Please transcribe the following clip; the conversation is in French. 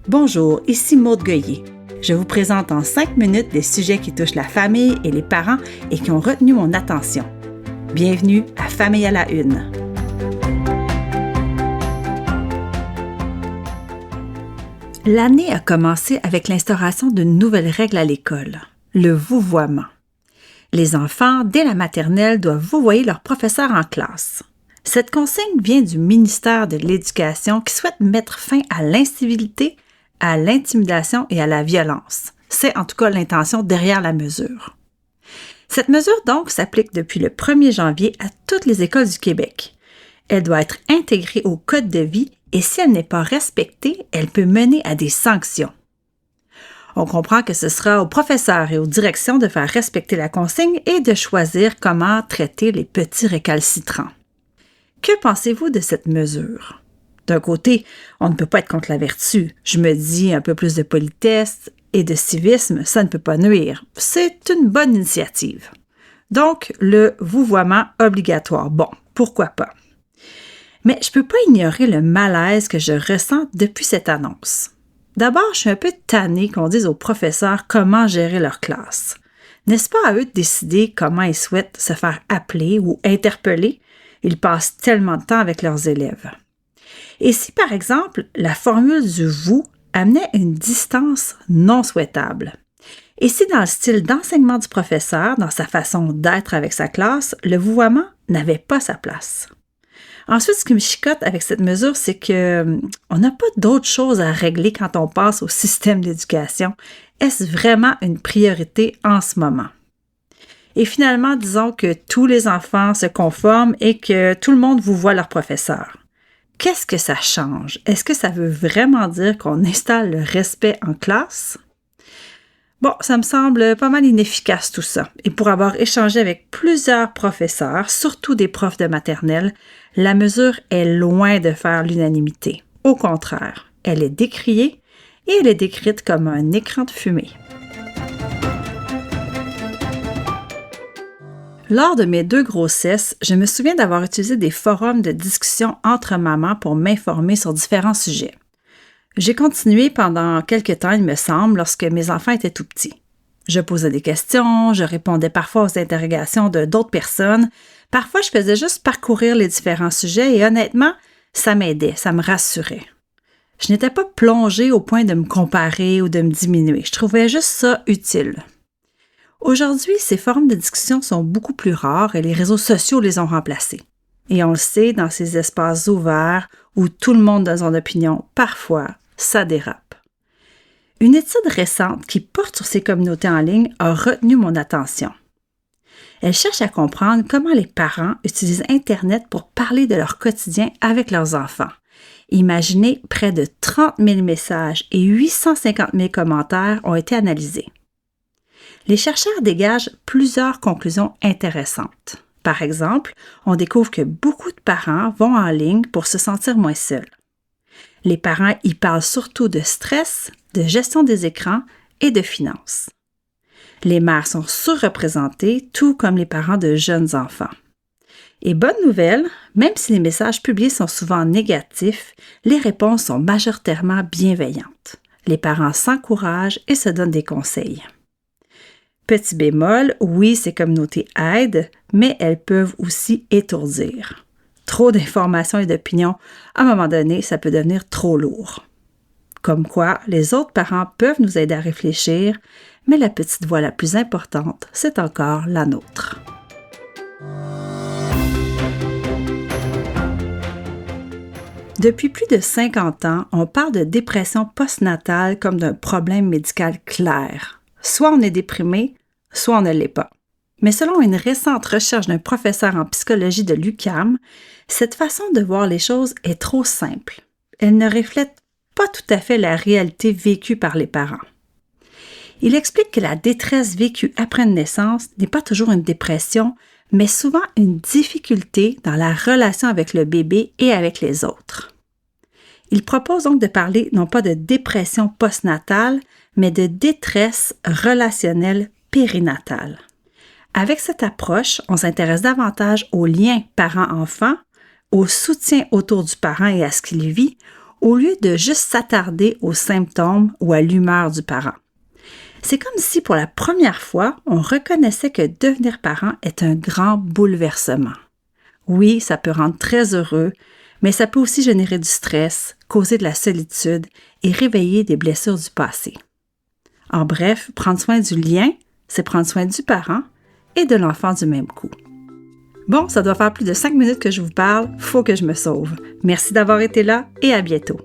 Bonjour, ici Maude Goyer. Je vous présente en 5 minutes des sujets qui touchent la famille et les parents et qui ont retenu mon attention. Bienvenue à Famille à la Une. L'année a commencé avec l'instauration d'une nouvelle règle à l'école, le vouvoiement. Les enfants, dès la maternelle, doivent vouvoyer leur professeur en classe. Cette consigne vient du ministère de l'Éducation qui souhaite mettre fin à l'incivilité, à l'intimidation et à la violence. C'est en tout cas l'intention derrière la mesure. Cette mesure, donc, s'applique depuis le 1er janvier à toutes les écoles du Québec. Elle doit être intégrée au code de vie et si elle n'est pas respectée, elle peut mener à des sanctions. On comprend que ce sera aux professeurs et aux directions de faire respecter la consigne et de choisir comment traiter les petits récalcitrants. Que pensez-vous de cette mesure? D'un côté, on ne peut pas être contre la vertu. Je me dis un peu plus de politesse et de civisme, ça ne peut pas nuire. C'est une bonne initiative. Donc, le vouvoiement obligatoire, bon, pourquoi pas? Mais je ne peux pas ignorer le malaise que je ressens depuis cette annonce. D'abord, je suis un peu tannée qu'on dise aux professeurs comment gérer leur classe. N'est-ce pas à eux de décider comment ils souhaitent se faire appeler ou interpeller? Ils passent tellement de temps avec leurs élèves. Et si, par exemple, la formule du « vous » amenait une distance non souhaitable? Et si, dans le style d'enseignement du professeur, dans sa façon d'être avec sa classe, le vouvoiement n'avait pas sa place? Ensuite, ce qui me chicote avec cette mesure, c'est qu'on n'a pas d'autre chose à régler quand on passe au système d'éducation. Est-ce vraiment une priorité en ce moment? Et finalement, disons que tous les enfants se conforment et que tout le monde vouvoie leur professeur. Qu'est-ce que ça change? Est-ce que ça veut vraiment dire qu'on installe le respect en classe? Bon, ça me semble pas mal inefficace tout ça. Et pour avoir échangé avec plusieurs professeurs, surtout des profs de maternelle, la mesure est loin de faire l'unanimité. Au contraire, elle est décriée et elle est décrite comme un écran de fumée. Lors de mes 2 grossesses, je me souviens d'avoir utilisé des forums de discussion entre mamans pour m'informer sur différents sujets. J'ai continué pendant quelques temps, il me semble, lorsque mes enfants étaient tout petits. Je posais des questions, je répondais parfois aux interrogations de d'autres personnes. Parfois, je faisais juste parcourir les différents sujets et honnêtement, ça m'aidait, ça me rassurait. Je n'étais pas plongée au point de me comparer ou de me diminuer. Je trouvais juste ça utile. Aujourd'hui, ces formes de discussion sont beaucoup plus rares et les réseaux sociaux les ont remplacés. Et on le sait, dans ces espaces ouverts où tout le monde donne son opinion, parfois, ça dérape. Une étude récente qui porte sur ces communautés en ligne a retenu mon attention. Elle cherche à comprendre comment les parents utilisent Internet pour parler de leur quotidien avec leurs enfants. Imaginez, près de 30 000 messages et 850 000 commentaires ont été analysés. Les chercheurs dégagent plusieurs conclusions intéressantes. Par exemple, on découvre que beaucoup de parents vont en ligne pour se sentir moins seuls. Les parents y parlent surtout de stress, de gestion des écrans et de finances. Les mères sont surreprésentées, tout comme les parents de jeunes enfants. Et bonne nouvelle, même si les messages publiés sont souvent négatifs, les réponses sont majoritairement bienveillantes. Les parents s'encouragent et se donnent des conseils. Petit bémol, oui, ces communautés aident, mais elles peuvent aussi étourdir. Trop d'informations et d'opinions, à un moment donné, ça peut devenir trop lourd. Comme quoi, les autres parents peuvent nous aider à réfléchir, mais la petite voix la plus importante, c'est encore la nôtre. Depuis plus de 50 ans, on parle de dépression postnatale comme d'un problème médical clair. Soit on est déprimé, soit on ne l'est pas. Mais selon une récente recherche d'un professeur en psychologie de l'UQAM, cette façon de voir les choses est trop simple. Elle ne reflète pas tout à fait la réalité vécue par les parents. Il explique que la détresse vécue après une naissance n'est pas toujours une dépression, mais souvent une difficulté dans la relation avec le bébé et avec les autres. Il propose donc de parler non pas de dépression postnatale, mais de détresse relationnelle périnatale. Avec cette approche, on s'intéresse davantage aux liens parents-enfants, au soutien autour du parent et à ce qu'il vit, au lieu de juste s'attarder aux symptômes ou à l'humeur du parent. C'est comme si pour la première fois, on reconnaissait que devenir parent est un grand bouleversement. Oui, ça peut rendre très heureux, mais ça peut aussi générer du stress, causer de la solitude et réveiller des blessures du passé. En bref, prendre soin du lien, c'est prendre soin du parent et de l'enfant du même coup. Bon, ça doit faire plus de 5 minutes que je vous parle, faut que je me sauve. Merci d'avoir été là et à bientôt.